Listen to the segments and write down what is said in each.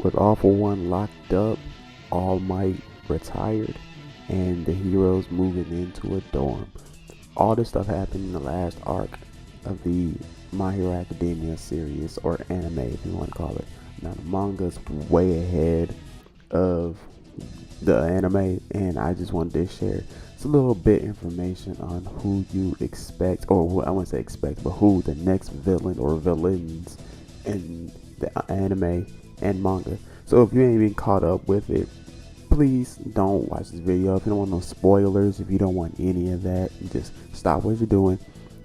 With All For One locked up, All Might retired, and the heroes moving into a dorm. All this stuff happened in the last arc of the My Hero Academia series, or anime if you want to call it. Now the manga's way ahead of the anime, and I just wanted to share just a little bit information on who you expect, or who I wouldn't say expect, but who the next villain or villains in the anime and manga. So if you ain't even caught up with it, please don't watch this video. If you don't want no spoilers, if you don't want any of that, just stop what you're doing,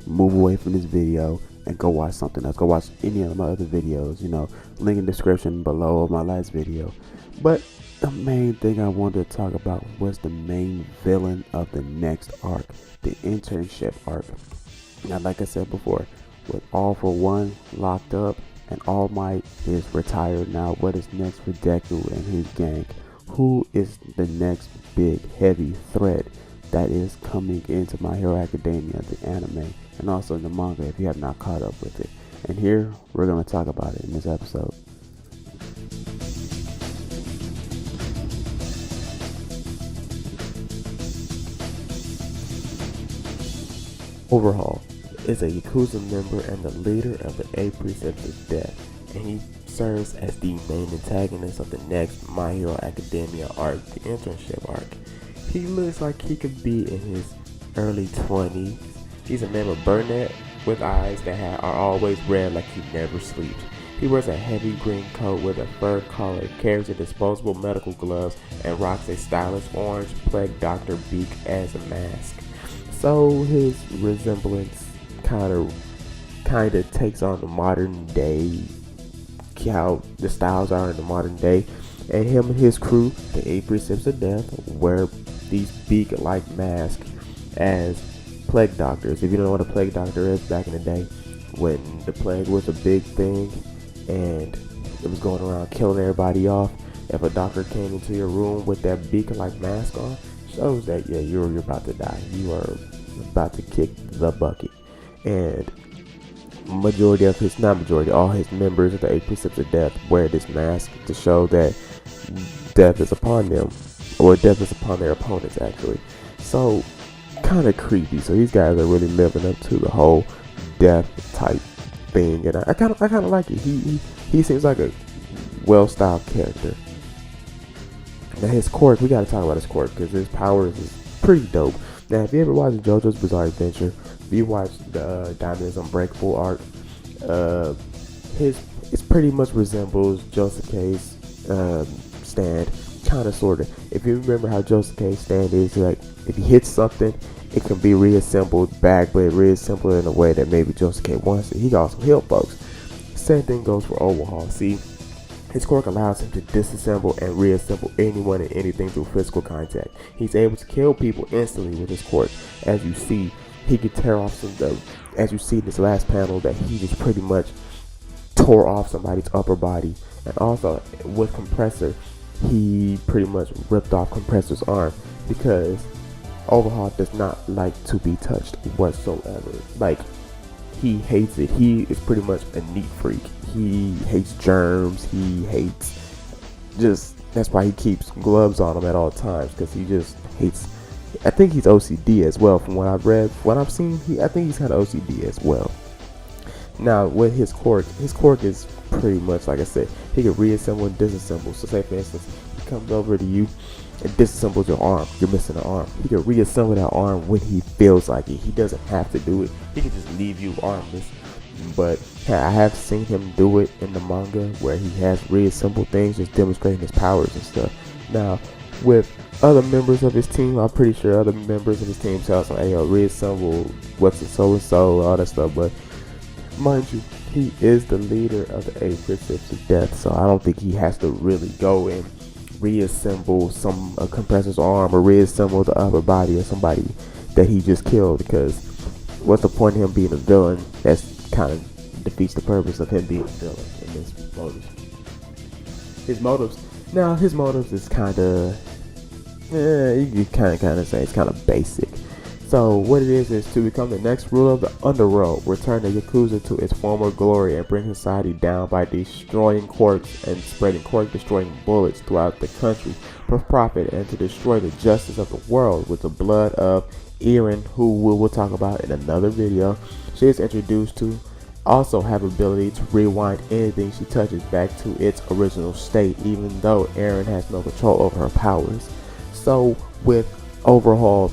move away from this video, and go watch something else. Go watch any of my other videos, link in the description below of my last video. But the main thing I wanted to talk about was the main villain of the next arc, the internship arc. Now, like I said before, with All For One locked up and All Might is retired now, what is next for Deku and his gang? Who is the next big heavy threat that is coming into My Hero Academia, the anime, and also in the manga if you have not caught up with it? And here we're going to talk about it in this episode. Overhaul is a Yakuza member and the leader of the 8 Precepts of Death, and he serves as the main antagonist of the next My Hero Academia arc, the internship arc. He looks like he could be in his early 20s. He's a man with brunette with eyes that are always red like he never sleeps. He wears a heavy green coat with a fur collar, carries a disposable medical gloves, and rocks a stylish orange plague doctor beak as a mask. So his resemblance kind of takes on the modern day, how the styles are in the modern day. And him and his crew, the 8 Precepts of Death, wear these beak-like masks as plague doctors. If you don't know what a plague doctor is, back in the day when the plague was a big thing and it was going around killing everybody off, if a doctor came into your room with that beak-like mask on, shows that you're about to die. You are about to kick the bucket. And all his members of the 8 Precepts of Death wear this mask to show that death is upon them, or death is upon their opponents actually. So kind of creepy. So these guys are really living up to the whole death type thing, and I kind of like it. He seems like a well-styled character. Now his quirk, we gotta talk about his quirk because his powers is pretty dope. Now if you ever watched JoJo's Bizarre Adventure, if you watched the Diamond Unbreakable arc, it pretty much resembles Josuke's stand, kind of sort of. If you remember how Josuke's stand is, like if he hits something, it can be reassembled back, but reassembled in a way that maybe Josuke wants it. He can also heal folks. Same thing goes for Overhaul. See, his quirk allows him to disassemble and reassemble anyone and anything through physical contact. He's able to kill people instantly with his quirk. As you see, he could tear off as you see in this last panel, that he just pretty much tore off somebody's upper body. And also with Compressor, he pretty much ripped off Compressor's arm, because Overhaul does not like to be touched whatsoever. Like, he hates it. He is pretty much a neat freak. He hates germs. He hates that's why he keeps gloves on him at all times, because he just hates. I think he's OCD as well. From what I've read, what I've seen, I think he's kind of OCD as well. Now with his quirk is pretty much, like I said, he can reassemble and disassemble. So say for instance, he comes over to you and disassembles your arm. You're missing an arm. He can reassemble that arm when he feels like it. He doesn't have to do it. He can just leave you armless. But I have seen him do it in the manga, where he has reassembled things, just demonstrating his powers and stuff. Now with other members of his team, I'm pretty sure other members of his team tell us, hey, reassemble what's it, so and so, all that stuff. But mind you, he is the leader of the 8 Precepts of Death, so I don't think he has to really go and reassemble a Compressor's arm or reassemble the upper body of somebody that he just killed, because what's the point of him being a villain? That's kind of defeats the purpose of him being a villain in his motives. His motives is kind of, you can kind of say it's kind of basic. So what it is to become the next ruler of the underworld, return the Yakuza to its former glory, and bring society down by destroying quirks and spreading destroying bullets throughout the country for profit, and to destroy the justice of the world with the blood of Erin, who we will talk about in another video. She is introduced to also have ability to rewind anything she touches back to its original state, even though Erin has no control over her powers. So with Overhaul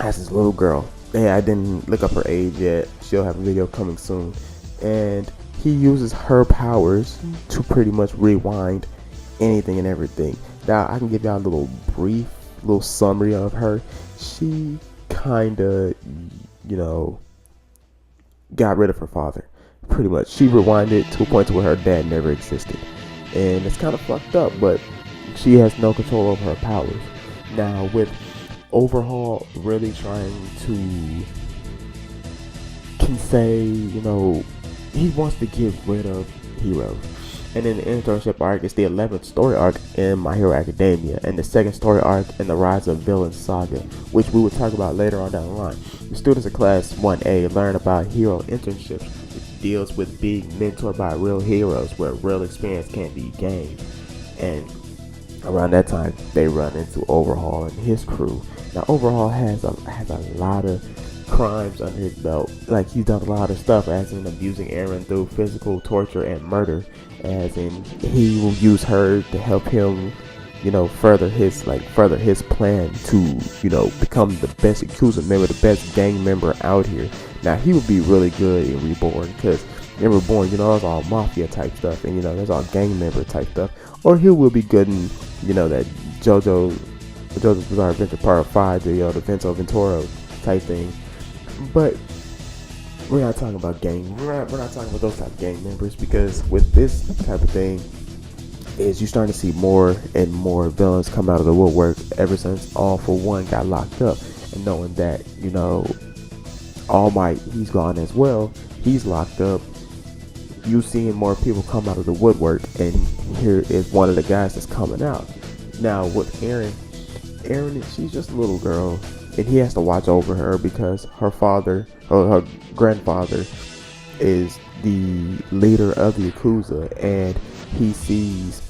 as this little girl, yeah, I didn't look up her age yet, she'll have a video coming soon, and he uses her powers to pretty much rewind anything and everything. Now I can give y'all a little brief little summary of her. She kinda, got rid of her father. Pretty much. She rewinded to a point to where her dad never existed. And it's kind of fucked up, but she has no control over her powers. Now, with Overhaul really trying to he wants to get rid of heroes. And in the internship arc, it's the 11th story arc in My Hero Academia, and the 2nd story arc in the Rise of Villains saga, which we will talk about later on down the line. The students of Class 1A learn about hero internships, which deals with being mentored by real heroes, where real experience can be gained. And around that time, they run into Overhaul and his crew. Now, Overhaul has a lot of crimes under his belt. Like, he's done a lot of stuff, as in abusing Erin through physical torture and murder, as in he will use her to help him, further his plan to, become the best Yakuza member, the best gang member out here. Now, he would be really good in Reborn, because in Reborn, that's all mafia type stuff, and that's all gang member type stuff. Or he will be good in, that JoJo's Bizarre Adventure Part 5, the Vento Venturo type thing. But we're not talking about we're not talking about those type of gang members, because with this type of thing is you're starting to see more and more villains come out of the woodwork ever since All For One got locked up, and knowing that All Might, he's gone as well, he's locked up. You seeing more people come out of the woodwork, and here is one of the guys that's coming out. Now with Erin, she's just a little girl, and he has to watch over her because her father, or her grandfather, is the leader of the Yakuza, and he sees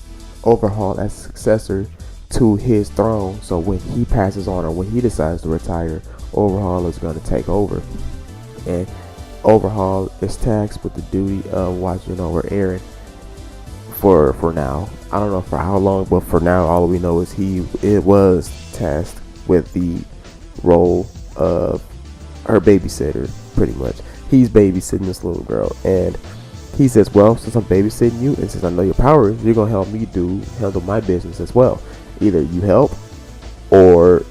Overhaul as successor to his throne. So when he passes on, or when he decides to retire, Overhaul is going to take over. And Overhaul is tasked with the duty of watching over Erin for now. I don't know for how long, but for now, all we know is it was tasked with the role of her babysitter. Pretty much, he's babysitting this little girl, and he says, well, since I'm babysitting you, and since I know your powers, you're gonna help me handle my business as well. Either you help, or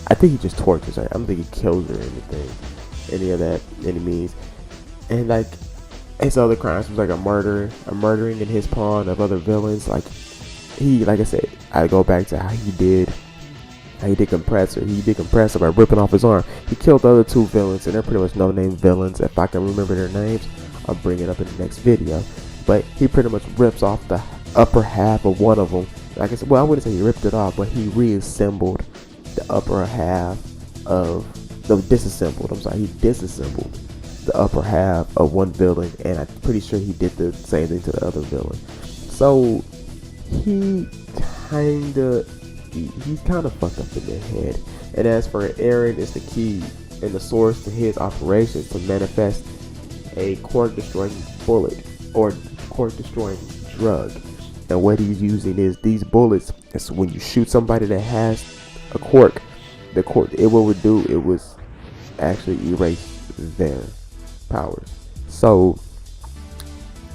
I think he just tortures her. I don't think he kills her or any means. And like his other crimes was like a murdering in his pawn of other villains. Like I said, I go back to how he did Compressor. He did Compressor by ripping off his arm. He killed the other two villains, and they're pretty much no-name villains. If I can remember their names, I'll bring it up in the next video. But he pretty much rips off the upper half of one of them. Like I said, well, I wouldn't say he ripped it off, but he reassembled the upper half of he disassembled the upper half of one villain, and I'm pretty sure he did the same thing to the other villain. So he's kind of fucked up in the head. And as for Erin, is the key and the source to his operations to manifest a quirk destroying bullet or quirk destroying drug. And what he's using is these bullets. So when you shoot somebody that has a quirk, it was actually erase their powers. So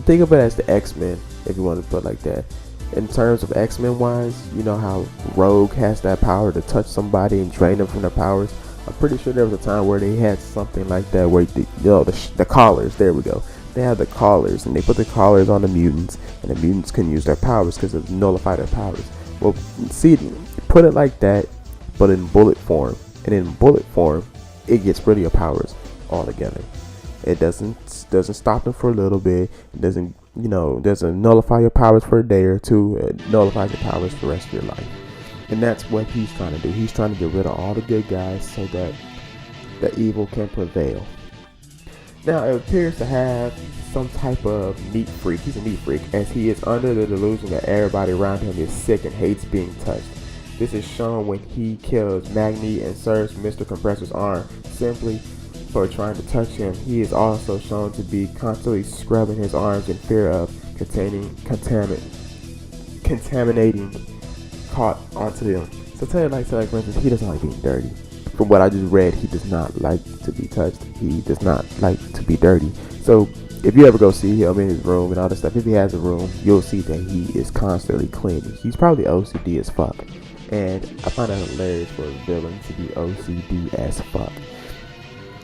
think of it as the X-Men, if you want to put it like that. In terms of X-Men wise, you know how Rogue has that power to touch somebody and drain them from their powers. I'm pretty sure there was a time where they had something like that, where the collars. There we go. They had the collars, and they put the collars on the mutants, and the mutants couldn't use their powers because it nullified their powers. Well, see, put it like that, but in bullet form. And in bullet form, it gets rid of your powers altogether. It doesn't stop them for a little bit. It doesn't nullify your powers for a day or two. It nullifies your powers for the rest of your life. And that's what he's trying to do. He's trying to get rid of all the good guys so that the evil can prevail. Now, it appears to have some type of neat freak. He's a neat freak, as he is under the delusion that everybody around him is sick and hates being touched. This is shown when he kills Magni and serves Mr. Compressor's arm simply for trying to touch him. He is also shown to be constantly scrubbing his arms in fear of contaminating caught onto them. So tell you like for instance, he doesn't like being dirty. From what I just read, he does not like to be touched. He does not like to be dirty. So if you ever go see him in his room and all this stuff, if he has a room, you'll see that he is constantly cleaning. He's probably OCD as fuck. And I find it hilarious for a villain to be OCD as fuck.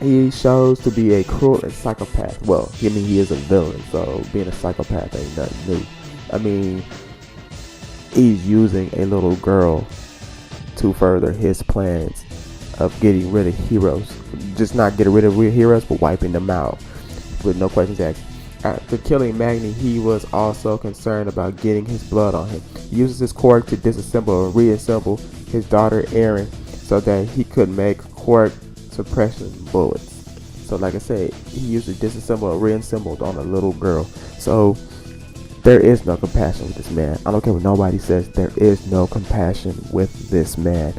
He shows to be a cruel and psychopath. Well, I mean, he is a villain, so being a psychopath ain't nothing new. I mean, he's using a little girl to further his plans of getting rid of heroes. Just not getting rid of real heroes, but wiping them out with no questions asked. After killing Magni, he was also concerned about getting his blood on him. He uses his quirk to disassemble and reassemble his daughter Erin so that he could make quirk suppression bullets. So like I said, he used to disassemble and reassembled on a little girl. So there is no compassion with this man. I don't care what nobody says, there is no compassion with this man.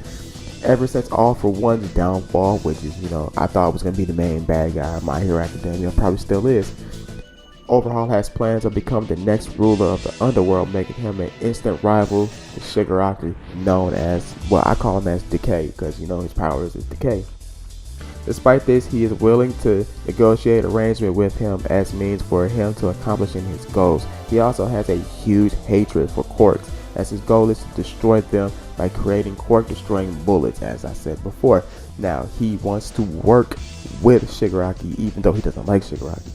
Ever since All For One's downfall, which is, I thought was going to be the main bad guy of My Hero Academia, probably still is, Overhaul has plans of becoming the next ruler of the underworld, making him an instant rival to Shigaraki, known as, well, I call him as Decay, because, his powers is Decay. Despite this, he is willing to negotiate arrangement with him as means for him to accomplishing his goals. He also has a huge hatred for quirks, as his goal is to destroy them by creating quirk-destroying bullets, as I said before. Now, he wants to work with Shigaraki, even though he doesn't like Shigaraki.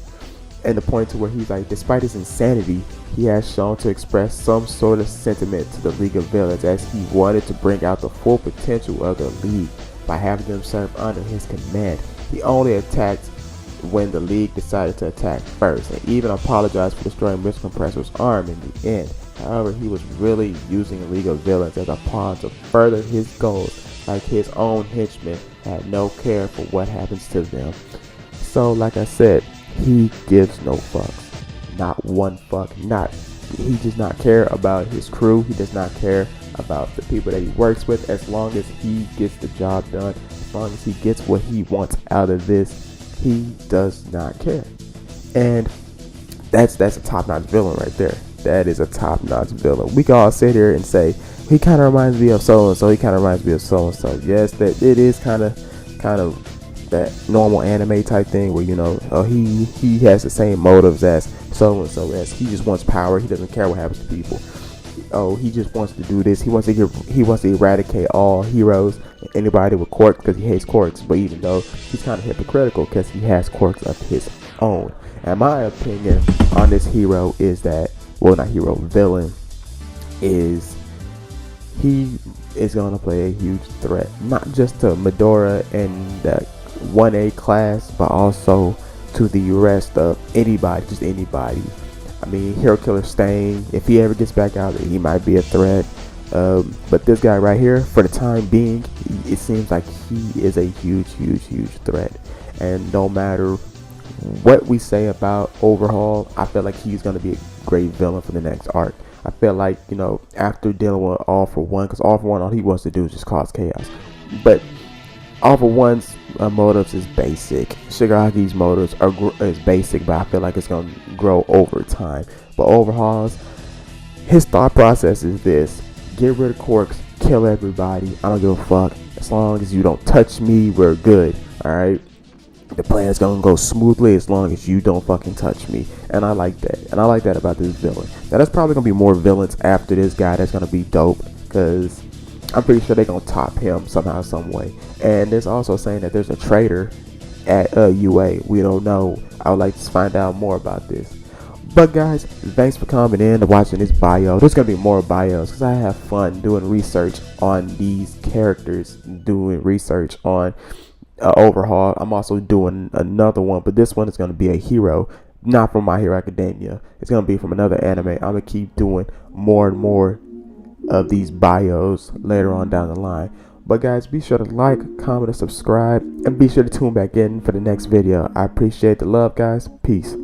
And the point to where he's like, despite his insanity, he has shown to express some sort of sentiment to the League of Villains, as he wanted to bring out the full potential of the League by having them serve under his command. He only attacked when the League decided to attack first, and even apologized for destroying Mr. Compressor's arm in the end. However, he was really using the League of Villains as a pawn to further his goals, like his own henchmen had no care for what happens to them. So, like I said, he gives no fucks. Not one fuck. He does not care about his crew. He does not care about the people that he works with. As long as he gets the job done, as long as he gets what he wants out of this, he does not care. And that's a top-notch villain right there. That is a top-notch villain. We can all sit here and say, he kind of reminds me of so-and-so, he kind of reminds me of so-and-so. Yes, that it is kind of that normal anime type thing where, he has the same motives as so-and-so, as he just wants power. He doesn't care what happens to people. He just wants to do this. He wants to eradicate all heroes, anybody with quirks, because he hates quirks. But even though he's kind of hypocritical because he has quirks of his own. And my opinion on this hero is that, villain, is he is going to play a huge threat, not just to Medora and the 1A class, but also to the rest of anybody, just anybody. I mean, Hero Killer Stain, if he ever gets back out there, he might be a threat. But this guy right here, for the time being, it seems like he is a huge threat. And no matter what we say about Overhaul, I feel like he's going to be a great villain for the next arc. I feel like, after dealing with All For One, because All For One, all he wants to do is just cause chaos. But All For One's motives is basic. Shigaraki's motives is basic, but I feel like it's going to grow over time. But Overhaul's, his thought process is this: get rid of quirks, kill everybody, I don't give a fuck. As long as you don't touch me, we're good, alright? The plan's gonna go smoothly as long as you don't fucking touch me. And I like that. And I like that about this villain. Now, there's probably gonna be more villains after this guy that's gonna be dope, because I'm pretty sure they're gonna top him somehow, some way. And there's also saying that there's a traitor at UA. We don't know. I would like to find out more about this. But guys, thanks for coming in and watching this bio. There's gonna be more bios because I have fun doing research on these characters, doing research on Overhaul. I'm also doing another one, but this one is going to be a hero, not from My Hero Academia. It's going to be from another anime. I'm going to keep doing more and more of these bios later on down the line. But guys, be sure to like, comment, and subscribe, and be sure to tune back in for the next video. I appreciate the love, guys. Peace.